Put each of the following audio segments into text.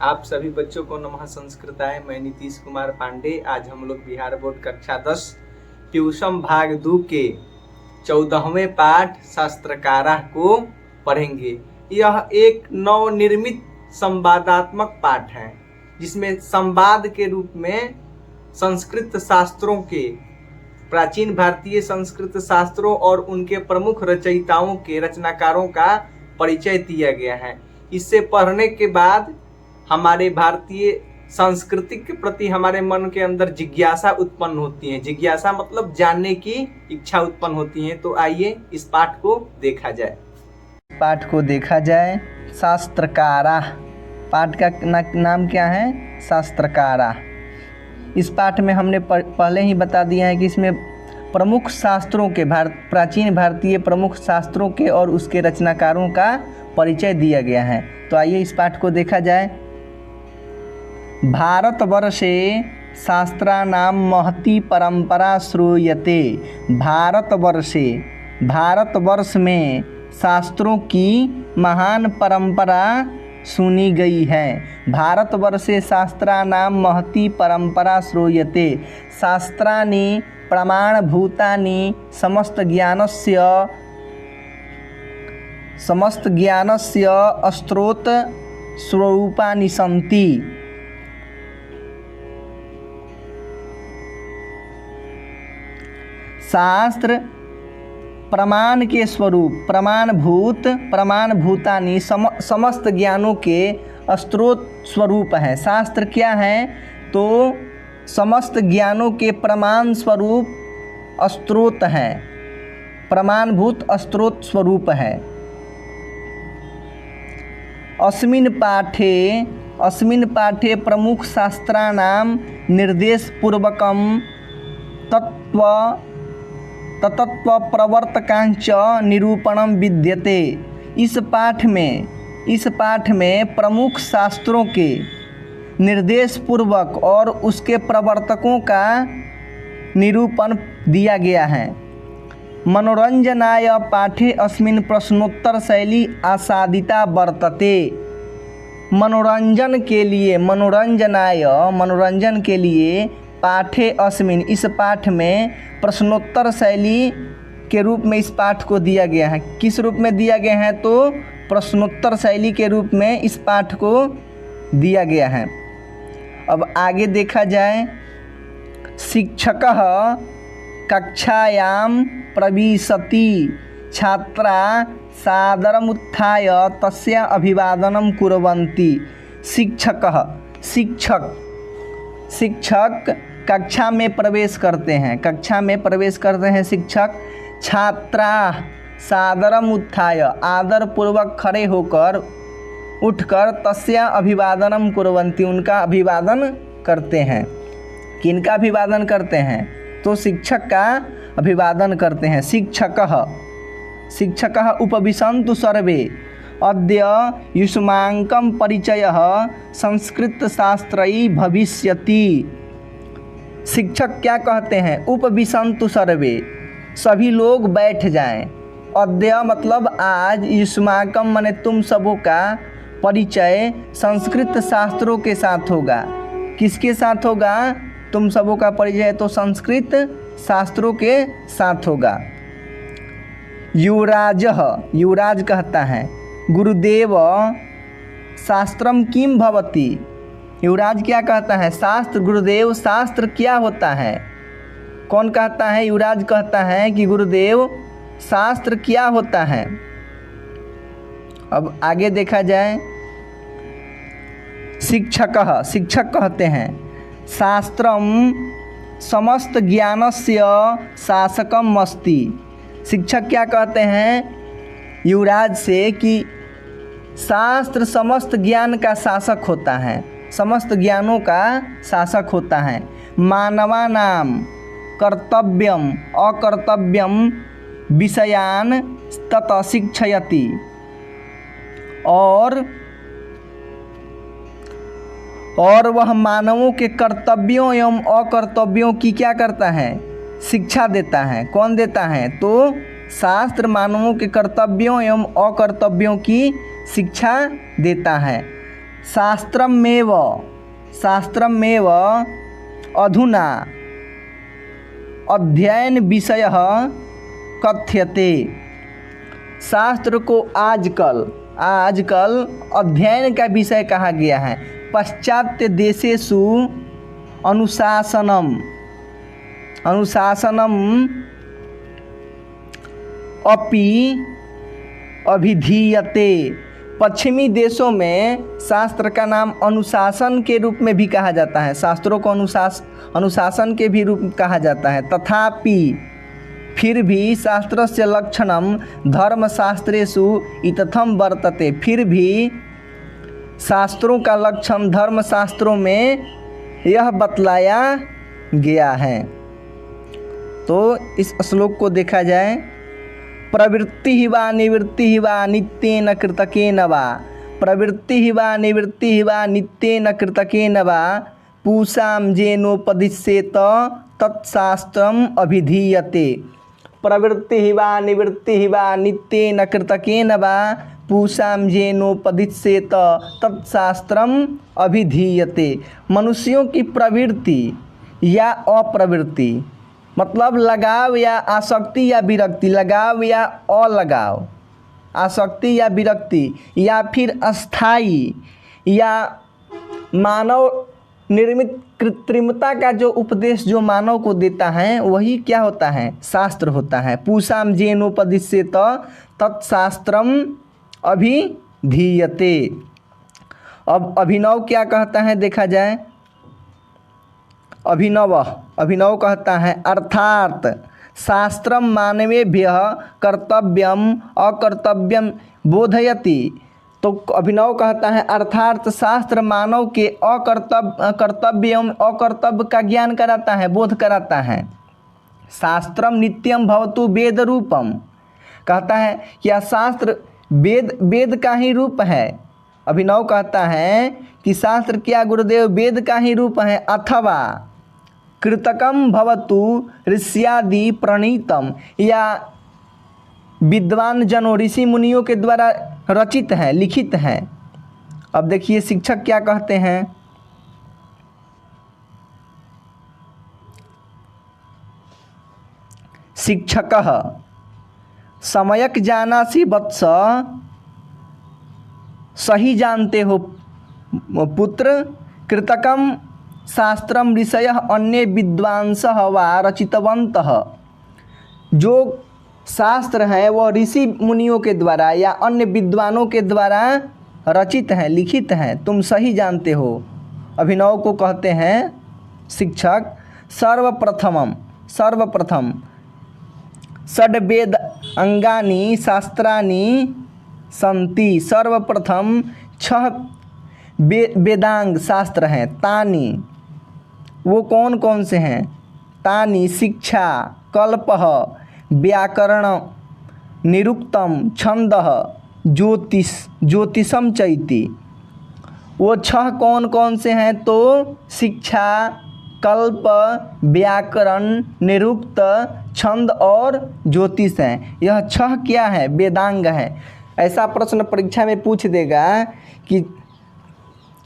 आप सभी बच्चों को नमः संस्कृताय। मैं नीतीश कुमार पांडे। आज हम लोग बिहार बोर्ड कक्षा 10 ट्यूशन भाग 2 के 14वें पाठ शास्त्रकारा को पढ़ेंगे। यह एक नवनिर्मित संवादात्मक पाठ है जिसमें संवाद के रूप में संस्कृत शास्त्रों के, प्राचीन भारतीय संस्कृत शास्त्रों और उनके प्रमुख रचयिताओं के, रचनाकारों का परिचय दिया गया है। इससे पढ़ने के बाद हमारे भारतीय संस्कृति के प्रति हमारे मन के अंदर जिज्ञासा उत्पन्न होती है। जिज्ञासा मतलब जानने की इच्छा उत्पन्न होती है। तो आइए इस पाठ को देखा जाए। शास्त्रकारा, पाठ का नाम क्या है? शास्त्रकारा। इस पाठ में हमने पहले ही बता दिया है कि इसमें प्रमुख शास्त्रों के, प्राचीन भारतीय प्रमुख शास्त्रों के और उसके रचनाकारों का परिचय दिया गया है। तो आइए इस पाठ को देखा जाए। भारतवर्षे शास्त्राणां महती परंपरा श्रूयते। भारतवर्ष में शास्त्रों की महान परंपरा सुनी गई है। भारतवर्षे शास्त्राणां महती परंपरा श्रूयते। शास्त्राणि प्रमाणभूतानि समस्त ज्ञानस्य स्रोत स्वरूपानि सन्ति। शास्त्र प्रमाण के स्वरूप, प्रमाणभूतानि समस्त ज्ञानों के स्रोत स्वरूप है। शास्त्र क्या है? तो समस्त ज्ञानों के प्रमाण स्वरूप स्रोत है, प्रमाणभूत स्रोत स्वरूप है। अस्मिन् पाठे प्रमुख शास्त्राणां निर्देशपूर्वकं तत्त्व प्रवर्तकांच निरूपणं विद्यते। इस पाठ में प्रमुख शास्त्रों के निर्देश पूर्वक और उसके प्रवर्तकों का निरूपण दिया गया है। मनोरंजनाय पाठे अस्मिन् प्रश्नोत्तर शैली आसादिता वर्तते। मनोरंजन के लिए पाठे अस्मिन्, इस पाठ में प्रश्नोत्तर शैली के रूप में इस पाठ को दिया गया है। किस रूप में दिया गया है? तो प्रश्नोत्तर शैली के रूप में इस पाठ को दिया गया है। अब आगे देखा जाए। शिक्षकः कक्षायां प्रविशति, छात्रा सादरमुत्थाय तस्य अभिवादनं कुर्वन्ति। शिक्षक कक्षा में प्रवेश करते हैं। शिक्षक छात्रा सादरमुत्थाय, आदर पूर्वक खड़े होकर, उठकर, तस्य अभिवादनम कुर्वन्ति, उनका अभिवादन करते हैं। किनका अभिवादन करते हैं? तो शिक्षक का अभिवादन करते हैं। शिक्षकः उपविशन्तु सर्वे। अद्य युष्माकं परिचयः संस्कृतशास्त्रै भविष्यति। शिक्षक क्या कहते हैं? उपविशन्तु सर्वे, सभी लोग बैठ जाएं। अद्य मतलब आज, युष्माकम माने तुम सबों का, परिचय संस्कृत शास्त्रों के साथ होगा। किसके साथ होगा? तुम सबों का परिचय तो संस्कृत शास्त्रों के साथ होगा। युवराज कहता है, गुरुदेव शास्त्रम किम भवति। युवराज क्या कहता है? शास्त्र। गुरुदेव शास्त्र क्या होता है? कौन कहता है? युवराज कहता है कि गुरुदेव शास्त्र क्या होता है। अब आगे देखा जाए। शिक्षक कहते हैं, शास्त्रम समस्त ज्ञानस्य शासकम अस्ति। शिक्षक क्या कहते हैं युवराज से कि शास्त्र समस्त ज्ञान का शासक होता है, समस्त ज्ञानों का शासक होता है। मानवानां कर्तव्यम अकर्तव्यम विषयान तत शिक्षयति। और वह मानवों के कर्तव्यों एवं अकर्तव्यों की क्या करता है? शिक्षा देता है। कौन देता है? तो शास्त्र मानवों के कर्तव्यों एवं अकर्तव्यों की शिक्षा देता है। शास्त्रमेव अधुना अध्ययन विषय कथ्यते। शास्त्र को आजकल अध्ययन का विषय कहा गया है। पाश्चात्य देशेषु अनुशासनम अपि अभिधीयते। पश्चिमी देशों में शास्त्र का नाम अनुशासन के रूप में भी कहा जाता है। शास्त्रों को अनुशासन के भी रूप कहा जाता है। तथापि फिर भी शास्त्रस्य लक्षणम धर्मशास्त्रेषु इत्थम वर्तते। फिर भी शास्त्रों का लक्षण धर्मशास्त्रों में यह बतलाया गया है। तो इस श्लोक को देखा जाए, प्रवृत्ति ही वा निवृत्ति ही वा नित्येन कृतकेन वा, प्रवृत्ति ही वा निवृत्ति ही वा नित्येन कृतकेन वा पूषां येनोपदिश्येत तत्शास्त्रम अभिधीयते। प्रवृत्ति ही वा निवृत्ति ही वा नित्येन कृतकेन वा पूषां येनोपदिश्येत तत्शास्त्रम अभिधीयते। मनुष्यों की प्रवृत्ति या अप्रवृत्ति मतलब लगाव या आसक्ति या विरक्ति, लगाव या अलगाव, आसक्ति या विरक्ति, या फिर अस्थाई या मानव निर्मित कृत्रिमता का जो उपदेश जो मानव को देता है वही क्या होता है, शास्त्र होता है। पूषां येनोपदिश्येत तत्शास्त्रम अभिधीयते। अब अभिनव क्या कहता है देखा जाए। अभिनव कहता है अर्थात शास्त्रम मानवेभ्यः कर्तव्यम अकर्तव्यम बोधयति। तो अभिनव कहता है अर्थात शास्त्र मानव के कर्तव्य एवं अकर्तव्य का ज्ञान कराता है, बोध कराता है। शास्त्रम नित्यम भवतु वेद रूपम, कहता है कि शास्त्र वेद का ही रूप है। अभिनव कहता है कि शास्त्र क्या गुरुदेव वेद का ही रूप है। अथवा कृतकम भवतु ऋष्यादि प्रणीतम, या विद्वान जनों ऋषि मुनियों के द्वारा रचित है, लिखित है। अब देखिए शिक्षक क्या कहते हैं, शिक्षकः समयक जानासि वत्स, सही जानते हो पुत्र, कृतकम शास्त्रम ऋषयः अन्य विद्वांसः वा रचितवन्तः। जो शास्त्र है वह ऋषि मुनियों के द्वारा या अन्य विद्वानों के द्वारा रचित है, लिखित है, तुम सही जानते हो। अभिनव को कहते हैं शिक्षक सर्वप्रथम षड्वेद अंगानि शास्त्राणि सन्ति। सर्वप्रथम 6 वेदांग शास्त्र हैं। तानि वो कौन कौन से हैं, तानि शिक्षा, कल्पः, व्याकरण, निरुक्तम, छंदः, ज्योतिषम चैति। वो 6 कौन कौन से हैं तो शिक्षा, कल्प, व्याकरण, निरुक्त, छंद और ज्योतिष हैं। यह 6 क्या है, वेदांग है। ऐसा प्रश्न परीक्षा में पूछ देगा कि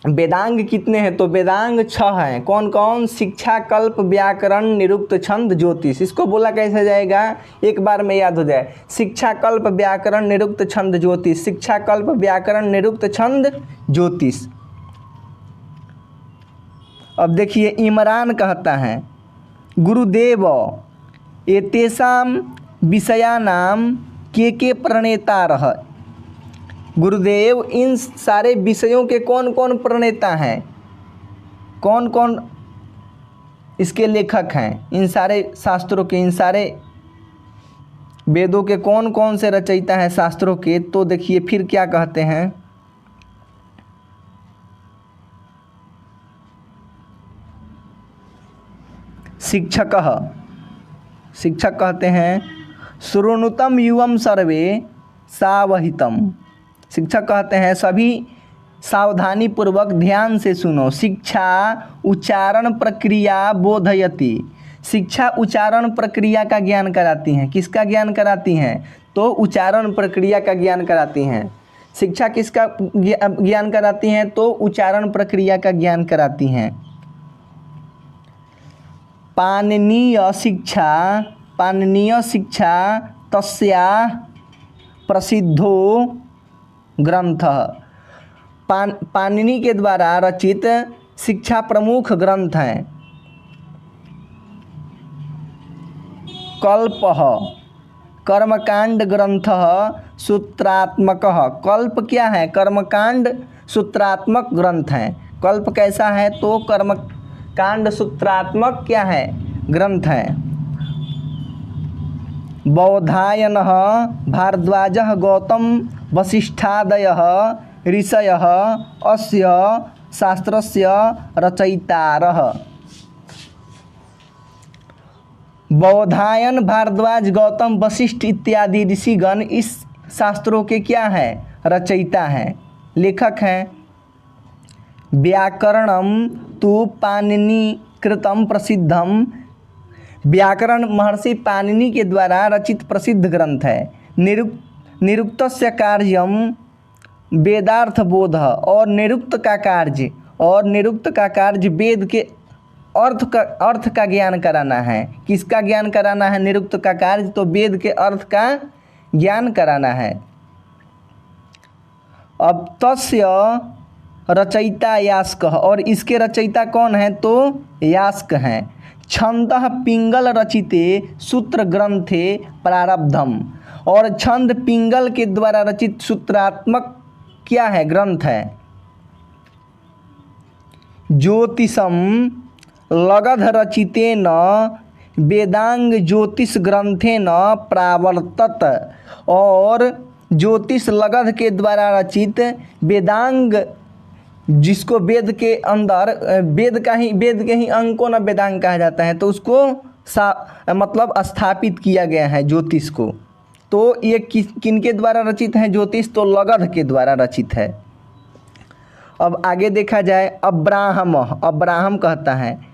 वेदांग कितने हैं, तो वेदांग 6 हैं। कौन कौन, शिक्षा, कल्प, व्याकरण, निरुक्त, छंद, ज्योतिष। इसको बोला कैसे जाएगा, एक बार में याद हो जाए। शिक्षा, कल्प, व्याकरण, निरुक्त, छंद, ज्योतिष। शिक्षा, कल्प, व्याकरण, निरुक्त, छंद, ज्योतिष। अब देखिए इमरान कहता है गुरुदेव एतेषां विषयानां के प्रणेतारः। गुरुदेव इन सारे विषयों के कौन कौन प्रणेता हैं, कौन कौन इसके लेखक हैं, इन सारे शास्त्रों के, इन सारे वेदों के कौन कौन से रचयिता हैं शास्त्रों के। तो देखिए फिर क्या कहते हैं, शिक्षक कहते हैं शृणुतम युवम सर्वे सावहितम। शिक्षक कहते हैं सभी सावधानी पूर्वक ध्यान से सुनो। शिक्षा उच्चारण प्रक्रिया बोधयति। शिक्षा उच्चारण प्रक्रिया का ज्ञान कराती हैं। किसका ज्ञान कराती हैं, तो उच्चारण प्रक्रिया का ज्ञान कराती हैं। शिक्षा किसका ज्ञान कराती हैं? तो उच्चारण प्रक्रिया का ज्ञान कराती हैं। पाणिनीय शिक्षा तस्याः प्रसिद्धो ग्रंथः। पाणिनि के द्वारा रचित शिक्षा प्रमुख ग्रंथ हैं। कल्पः कर्मकांड ग्रंथः सूत्रात्मकः। कल्प क्या है? कर्मकांड सूत्रात्मक ग्रंथ है। कल्प कैसा है? तो कर्मकांड सूत्रात्मक क्या है? ग्रंथ है। बौधायनः भारद्वाजः गौतम वसिष्ठादयः ऋषयः अस्य शास्त्रस्य रचयितारः। बौधायन, भारद्वाज, गौतम, वशिष्ठ इत्यादि ऋषिगण इस शास्त्रों के क्या हैं? रचयिता हैं, लेखक हैं। व्याकरणम तु पाणिनि कृतम प्रसिद्धम। व्याकरण महर्षि पाणिनि के द्वारा रचित प्रसिद्ध ग्रंथ है। निरुक्तस्य कार्यम वेदार्थ बोध। और निरुक्त का कार्य वेद के अर्थ का ज्ञान कराना है। किसका ज्ञान कराना है? निरुक्त का कार्य तो वेद के अर्थ का ज्ञान कराना है। अब तस्य रचयिता यास्कः। और इसके रचयिता कौन है? तो यास्क हैं। छंदः पिंगल रचिते सूत्र ग्रंथे प्रारब्धम। और छंद पिंगल के द्वारा रचित सूत्रात्मक क्या है? ग्रंथ है। ज्योतिषम लगध रचितेन वेदांग ज्योतिष ग्रंथेन प्रावर्तत। और ज्योतिष लगध के द्वारा रचित वेदांग, जिसको वेद के अंदर वेद के ही अंग को न वेदांग कहा जाता है, तो उसको मतलब स्थापित किया गया है ज्योतिष को। तो ये किनके द्वारा रचित है ज्योतिष? तो लगध के द्वारा रचित है। अब आगे देखा जाए, अब्राहम कहता है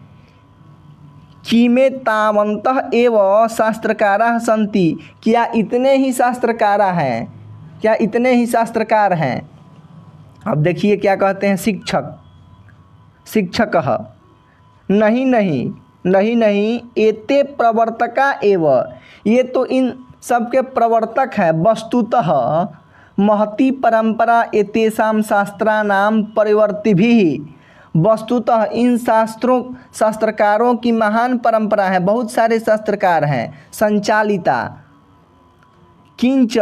किमे तावन्तः एव शास्त्रकाराः सन्ति। क्या इतने ही शास्त्रकार हैं? अब देखिए क्या कहते हैं शिक्षकः नहीं एते प्रवर्तका एव। ये तो इन सबके प्रवर्तक हैं। वस्तुतः महती परंपरा एतेषां शास्त्राणां परिवर्तिभिः। वस्तुतः इन शास्त्रकारों की महान परंपरा है। बहुत सारे शास्त्रकार हैं संचालिता। किंच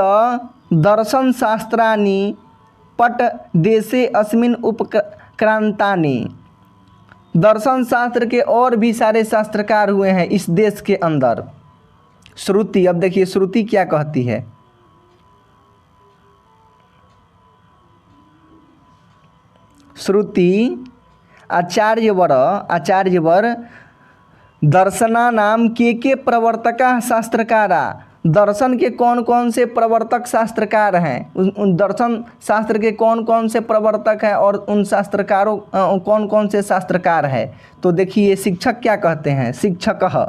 दर्शन शास्त्राणि पट देशे अस्मिन् उपक्रांतानि। दर्शन शास्त्र के और भी सारे शास्त्रकार हुए हैं इस देश के अंदर। श्रुति, अब देखिए श्रुति क्या कहती है। श्रुति आचार्यवर दर्शनानाम के प्रवर्तका शास्त्रकारा। दर्शन के कौन कौन से प्रवर्तक शास्त्रकार हैं? उन दर्शन शास्त्र के कौन कौन से प्रवर्तक हैं और उन शास्त्रकारों कौन कौन से शास्त्रकार हैं? तो देखिए शिक्षक क्या कहते हैं। शिक्षकः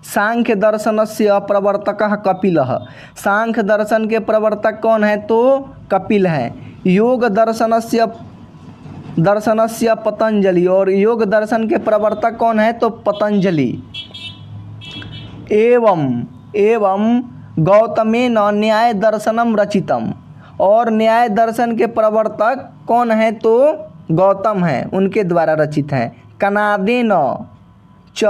सांख्य दर्शनस्य प्रवर्तकः कपिलः। सांख्य दर्शन के प्रवर्तक कौन है? तो कपिल हैं। योग दर्शनस्य पतंजलि। और योग दर्शन के प्रवर्तक कौन है? तो पतंजलि। एवं गौतमेन न्याय दर्शनम रचितम। और न्याय दर्शन के प्रवर्तक कौन है? तो गौतम हैं, उनके द्वारा रचित है। कनादेन च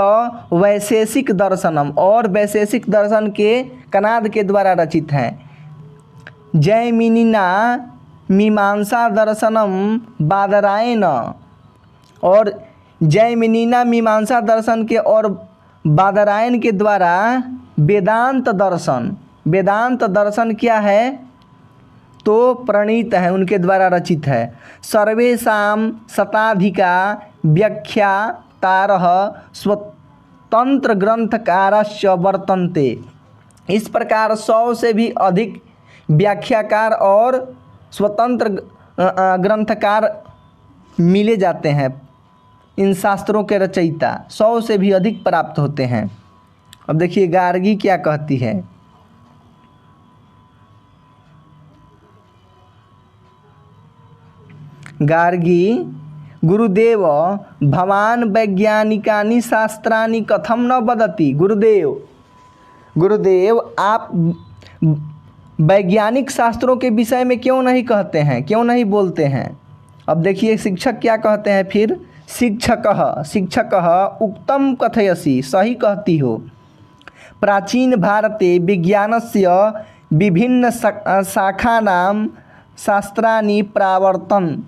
वैशेषिक दर्शनम। और वैशेषिक दर्शन के कनाद के द्वारा रचित हैं। जैमिनिना मीमांसा दर्शनम बादरायण। और जैमिनिना मीमांसा दर्शन के और बादरायण के द्वारा वेदांत दर्शन क्या है? तो प्रणीत है, उनके द्वारा रचित है। सर्वेषां शताधिका व्याख्यातारः स्वतंत्र ग्रंथकारश्च वर्तन्ते। इस प्रकार 100 से भी अधिक व्याख्याकार और स्वतंत्र ग्रंथकार मिले जाते हैं। इन शास्त्रों के रचयिता 100 से भी अधिक प्राप्त होते हैं। अब देखिए गार्गी क्या कहती है। गार्गी गुरुदेव भवान वैज्ञानिकानि शास्त्राणि कथम न वदति। गुरुदेव आप वैज्ञानिक शास्त्रों के विषय में क्यों नहीं कहते हैं, क्यों नहीं बोलते हैं। अब देखिए शिक्षक क्या कहते हैं फिर। शिक्षक उक्तम कथयसि, सही कहती हो। प्राचीन भारते विज्ञानस्य विभिन्न शाखानां शास्त्राणि प्रावर्तन।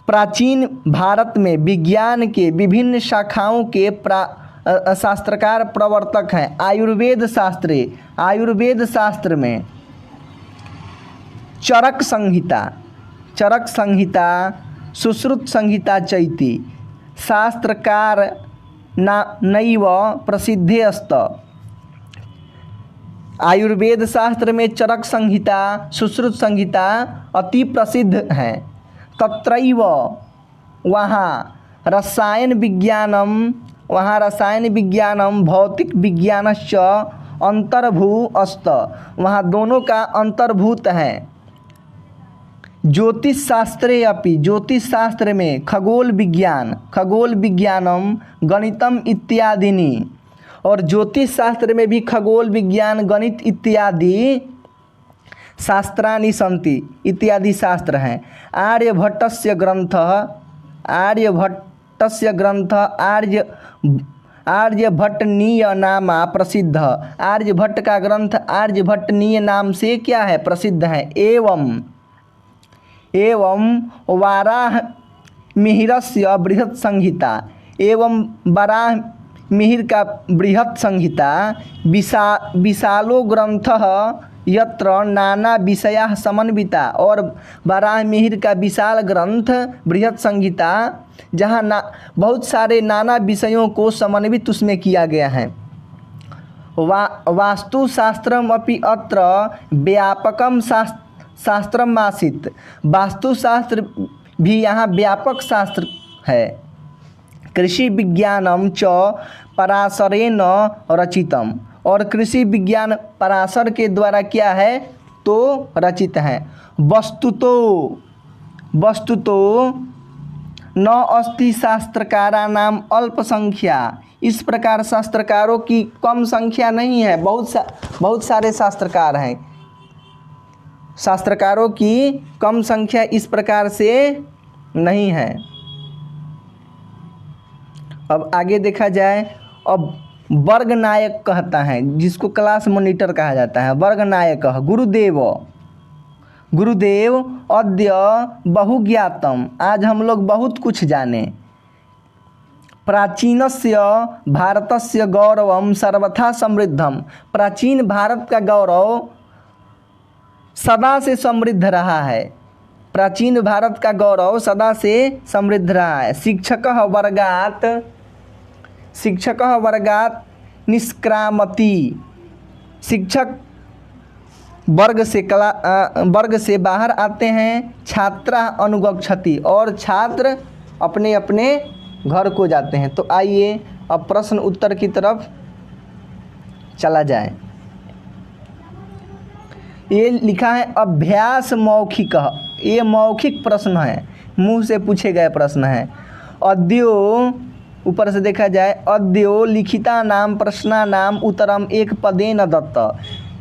प्राचीन भारत में विज्ञान के विभिन्न शाखाओं के शास्त्रकार प्रवर्तक हैं। आयुर्वेद शास्त्र में चरक संहिता सुश्रुत संहिता चैती शास्त्रकार नैव प्रसिद्धे अस्त। आयुर्वेद शास्त्र में चरक संहिता सुश्रुत संहिता अति प्रसिद्ध हैं। तत्रैव वहाँ रसायन विज्ञानम भौतिक विज्ञानश्च अंतर्भूत। वहाँ दोनों का अंतर्भूत है। ज्योतिष शास्त्र में खगोल विज्ञानम गणितम इत्यादिनी। और ज्योतिष शास्त्र में भी खगोल विज्ञान गणित इत्यादि शास्त्राणि सन्ति, इत्यादि शास्त्र हैं। आर्यभट्टस्य ग्रंथ आर्यभट्टनीय नामा प्रसिद्ध। आर्यभट्ट का ग्रंथ आर्यभट्टनीय नाम से क्या है, प्रसिद्ध है। एवं वाराह मिहिरस्य बृहत् संहिता। एवं वाराह मिहिर का बृहत् संहिता विशालो ग्रंथः यत्र नाना विषयाः समन्विता। और वाराह मिहिर का विशाल ग्रंथ बृहत् संहिता जहाँ बहुत सारे नाना विषयों को समन्वित उसमें किया गया है। वास्तुशास्त्रम अपि अत्र व्यापकम शास्त्रम आसीत्। वास्तुशास्त्र भी यहाँ व्यापक शास्त्र है। कृषि विज्ञानम च पराशरेण रचितम। और कृषि विज्ञान पराशर के द्वारा क्या है, तो रचित है। वस्तुतो न अस्ति शास्त्रकारा नाम अल्प संख्या। इस प्रकार शास्त्रकारों की कम संख्या नहीं है, बहुत सारे शास्त्रकार हैं। शास्त्रकारों की कम संख्या इस प्रकार से नहीं है। अब आगे देखा जाए। अब वर्ग नायक कहता है, जिसको क्लास मॉनिटर कहा जाता है। वर्ग नायक गुरुदेव अद्य बहुज्ञातम। आज हम लोग बहुत कुछ जाने। प्राचीनस्य भारतस्य गौरवम सर्वथा समृद्धम। प्राचीन भारत का गौरव सदा से समृद्ध रहा है। प्राचीन भारत का गौरव सदा से समृद्ध रहा है। शिक्षकः वर्गात निष्क्रामति। शिक्षक वर्ग से बाहर आते हैं। छात्रा अनुगच्छति। और छात्र अपने अपने घर को जाते हैं। तो आइए अब प्रश्न उत्तर की तरफ चला जाए। ये लिखा है अभ्यास मौखिक। ये मौखिक प्रश्न है, मुंह से पूछे गए प्रश्न है। अद्यो, ऊपर से देखा जाए, अद्यो लिखिता नाम प्रश्ना नाम उत्तरम एक पदेन दत्त।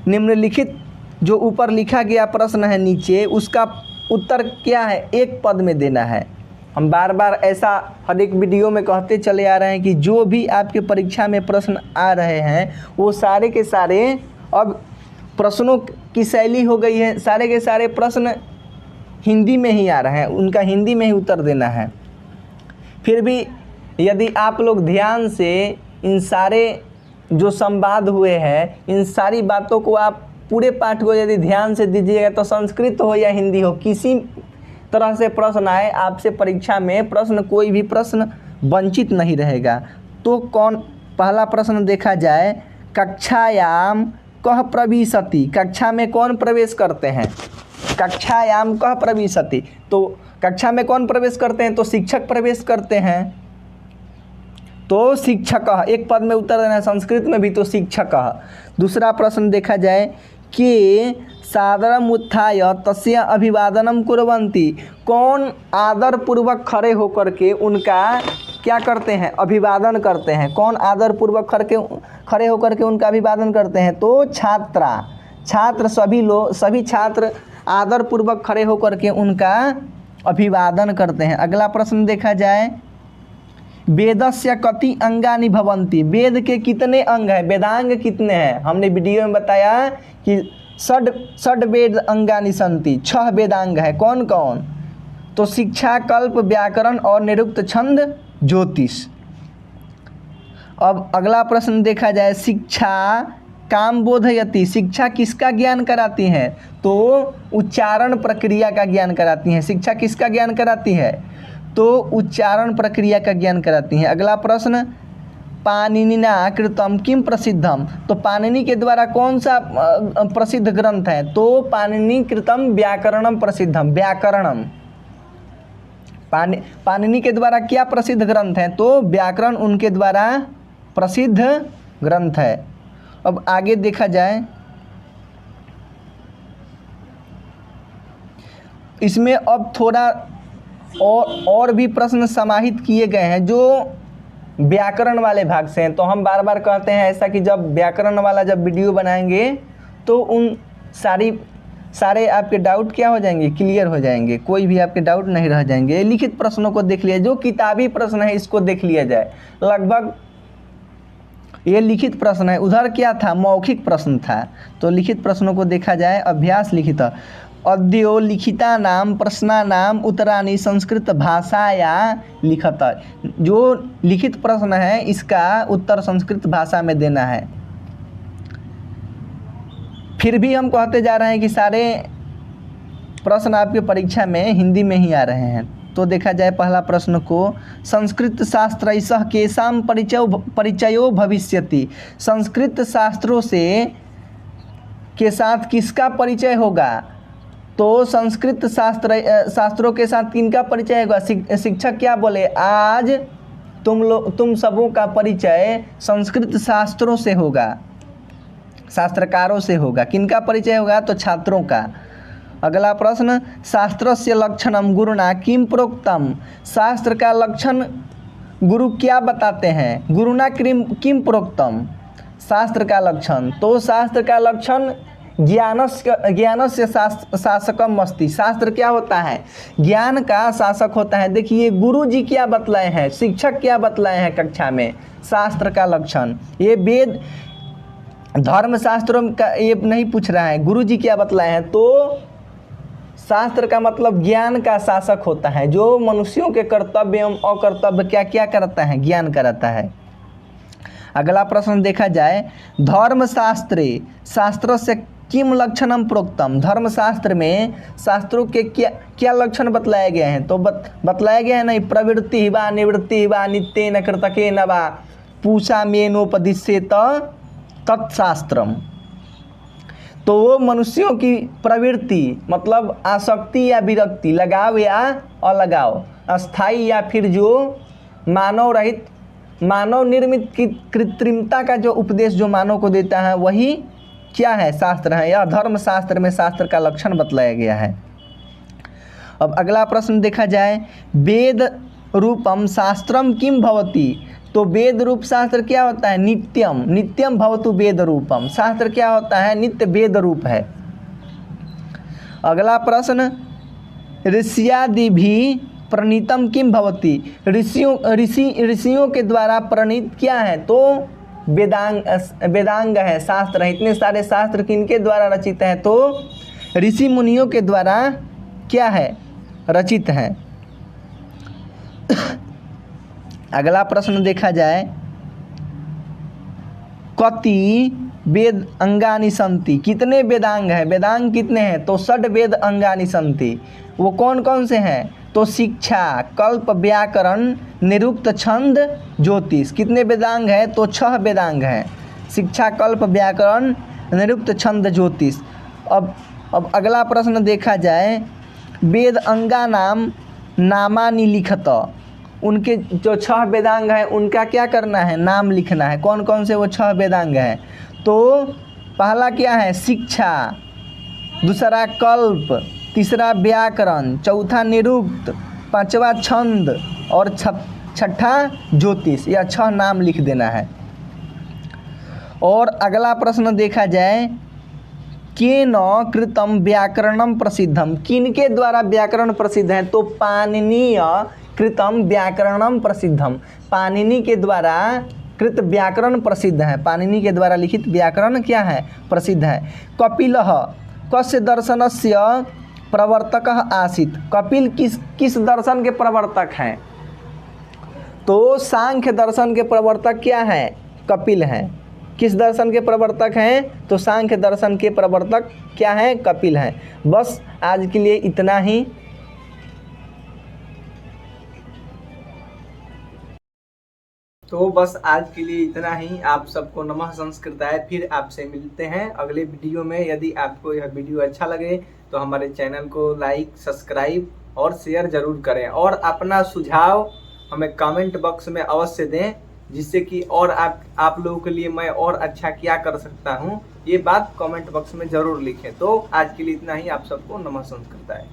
निम्नलिखित जो ऊपर लिखा गया प्रश्न है नीचे, उसका उत्तर क्या है, एक पद में देना है। हम बार बार ऐसा हर एक वीडियो में कहते चले आ रहे हैं कि जो भी आपके परीक्षा में प्रश्न आ रहे हैं वो सारे के सारे, अब प्रश्नों की शैली हो गई है, सारे के सारे प्रश्न हिंदी में ही आ रहे हैं, उनका हिंदी में ही उत्तर देना है। फिर भी यदि आप लोग ध्यान से इन सारे जो संवाद हुए हैं, इन सारी बातों को आप पूरे पाठ को यदि ध्यान से दीजिएगा तो संस्कृत हो या हिंदी हो, किसी तरह से प्रश्न आए आपसे परीक्षा में, प्रश्न कोई भी प्रश्न वंचित नहीं रहेगा। तो पहला प्रश्न देखा जाए, कक्षायाम कह प्रविशति। कक्षा में कौन प्रवेश करते हैं? कक्षायाम कह प्रविशति। तो कक्षा में कौन प्रवेश करते हैं? तो शिक्षक प्रवेश करते हैं। तो शिक्षक, एक पद में उत्तर देना है, संस्कृत में भी तो शिक्षक। दूसरा प्रश्न देखा जाए कि सादरम उत्थाय तस्य अभिवादनम कुर्वन्ति। कौन आदर पूर्वक खड़े होकर के उनका क्या करते हैं, अभिवादन करते हैं। कौन आदर पूर्वक खड़े होकर के उनका अभिवादन करते हैं, तो छात्र सभी छात्र आदर पूर्वक खड़े होकर के उनका अभिवादन करते हैं। अगला प्रश्न देखा जाए, वेदस्य कति अंगानि भवन्ति, वेद के कितने अंग हैं, वेदांग कितने हैं। हमने वीडियो में बताया कि षड वेद अंगानि सन्ति, 6 वेदांग है। कौन कौन, तो शिक्षा, कल्प, व्याकरण और निरुक्त, छंद, ज्योतिष। अब अगला प्रश्न देखा जाए, शिक्षा काम बोधयति, शिक्षा किसका ज्ञान कराती है, तो उच्चारण प्रक्रिया का ज्ञान कराती है। शिक्षा किसका ज्ञान कराती है, तो उच्चारण प्रक्रिया का ज्ञान कराती है। अगला प्रश्न, पाणिनिना कृतम किम प्रसिद्धम, तो पाणिनि के द्वारा कौन सा प्रसिद्ध ग्रंथ है, तो पाणिनि कृतम व्याकरणम प्रसिद्धम, व्याकरणम। पाणिनि के द्वारा क्या प्रसिद्ध ग्रंथ है, तो व्याकरण उनके द्वारा प्रसिद्ध ग्रंथ है। अब आगे देखा जाए, इसमें अब थोड़ा और भी प्रश्न समाहित किए गए हैं जो व्याकरण वाले भाग से हैं। तो हम बार बार कहते हैं ऐसा कि जब व्याकरण वाला जब वीडियो बनाएंगे तो उन सारे आपके डाउट क्या हो जाएंगे, क्लियर हो जाएंगे, कोई भी आपके डाउट नहीं रह जाएंगे। लिखित प्रश्नों को देख लिया, जो किताबी प्रश्न है इसको देख लिया जाए। लगभग ये लिखित प्रश्न है, उधर क्या था, मौखिक प्रश्न था। तो लिखित प्रश्नों को देखा जाए, अभ्यास लिखित, अद्यो लिखिता नाम प्रश्ना नाम उत्तराणी संस्कृत भाषाया लिखत। जो लिखित प्रश्न है इसका उत्तर संस्कृत भाषा में देना है। फिर भी हम कहते जा रहे हैं कि सारे प्रश्न आपके परीक्षा में हिंदी में ही आ रहे हैं। तो देखा जाए पहला प्रश्न को, संस्कृत शास्त्रैः केषां परिचयो भविष्यति, संस्कृत शास्त्रों से के साथ किसका परिचय होगा, तो संस्कृत शास्त्रों के साथ किनका परिचय होगा। शिक्षक क्या बोले, आज तुम सबों का परिचय संस्कृत शास्त्रों से होगा, शास्त्रकारों से होगा। किनका परिचय होगा, तो छात्रों का। अगला प्रश्न, शास्त्रस्य लक्षणम गुरुना किम प्रोक्तम, शास्त्र का लक्षण गुरु क्या बताते हैं, गुरुना किम प्रोक्तम, शास्त्र का लक्षण। तो शास्त्र का लक्षण ज्ञानस्य शासकम अस्ति, शास्त्र क्या होता है, ज्ञान का शासक होता है। देखिए गुरु जी क्या बतलाए हैं, शिक्षक क्या बतलाए हैं कक्षा में, शास्त्र का लक्षण। ये वेद धर्म शास्त्रों का ये नहीं पूछ रहा है, गुरु जी क्या बतलाए हैं। तो शास्त्र का मतलब ज्ञान का शासक होता है, जो मनुष्यों के कर्तव्य एवं अकर्तव्य क्या क्या करता है, ज्ञान कराता है। अगला प्रश्न देखा जाए, धर्मशास्त्रे शास्त्रस्य किम लक्षणम प्रोक्तम, धर्मशास्त्र में शास्त्रों के क्या लक्षण बतलाए गए हैं, तो बतलाया गया है नहीं, प्रवृत्ति वा निवृत्ति वा नित्येन कृतकेन वा पूषा मेनोपदिश्येत तत्शास्त्रम। तो वो मनुष्यों की प्रवृत्ति मतलब आसक्ति या विरक्ति, लगाव या अलगाव, अस्थाई या फिर जो मानव रहित मानव निर्मित कृत्रिमता का जो उपदेश जो मानव को देता है वही क्या है, शास्त्र है। या धर्मशास्त्र में शास्त्र का लक्षण बतलाया गया है। अब अगला प्रश्न देखा जाए, वेद रूपम शास्त्रम किम भवति, तो वेद रूप शास्त्र क्या होता है, नित्यम भवतु वेद रूपम, शास्त्र क्या होता है, नित्य वेद रूप है। अगला प्रश्न, ऋषियादि भी प्रणीतम किम भवति, ऋषियों के द्वारा प्रणीत क्या है, तो वेदांग है, शास्त्र है। इतने सारे शास्त्र किनके द्वारा रचित हैं, तो ऋषि मुनियों के द्वारा क्या है, रचित हैं। अगला प्रश्न देखा जाए, कति वेद अंगानि सन्ति, कितने वेदांग हैं, वेदांग कितने हैं, तो षड वेद अंगानि सन्ति। वो कौन कौन से हैं, तो शिक्षा, कल्प, व्याकरण, निरुक्त, छंद, ज्योतिष। कितने वेदांग हैं, तो 6 वेदांग हैं, शिक्षा, कल्प, व्याकरण, निरुक्त, छंद, ज्योतिष। अब अगला प्रश्न देखा जाए, वेद अंगा नामानि लिखत, उनके जो 6 वेदांग हैं उनका क्या करना है, नाम लिखना है। कौन कौन से वो 6 वेदांग हैं, तो पहला क्या है, शिक्षा, दूसरा कल्प, तीसरा व्याकरण, चौथा निरुक्त, पांचवा छंद और छठा ज्योतिष। यह 6 नाम लिख देना है। और अगला प्रश्न देखा जाए, केन कृतम व्याकरणम प्रसिद्धम, किनके द्वारा व्याकरण प्रसिद्ध है? तो पाणिनीय कृतम व्याकरणम प्रसिद्धम, पाणिनि के द्वारा कृत व्याकरण प्रसिद्ध है। पाणिनि के द्वारा लिखित व्याकरण क्या है? प्रसिद्ध है। कपिलः कस्य दर्शनस्य प्रवर्तकः आसीत्, कपिल किस दर्शन के प्रवर्तक हैं? तो सांख्य दर्शन के प्रवर्तक क्या है? कपिल हैं। किस दर्शन के प्रवर्तक हैं? तो सांख्य दर्शन के प्रवर्तक क्या हैं? कपिल हैं। बस आज के लिए इतना ही। तो बस आज के लिए इतना ही। आप सबको नमः संस्कृताय। फिर आपसे मिलते हैं अगले वीडियो में। यदि आपको यह वीडियो अच्छा लगे तो हमारे चैनल को लाइक, सब्सक्राइब और शेयर जरूर करें, और अपना सुझाव हमें कमेंट बॉक्स में अवश्य दें, जिससे कि और आप लोगों के लिए मैं और अच्छा क्या कर सकता हूँ, ये बात कमेंट बॉक्स में जरूर लिखें। तो आज के लिए इतना ही। आप सबको नमः संस्कृताय।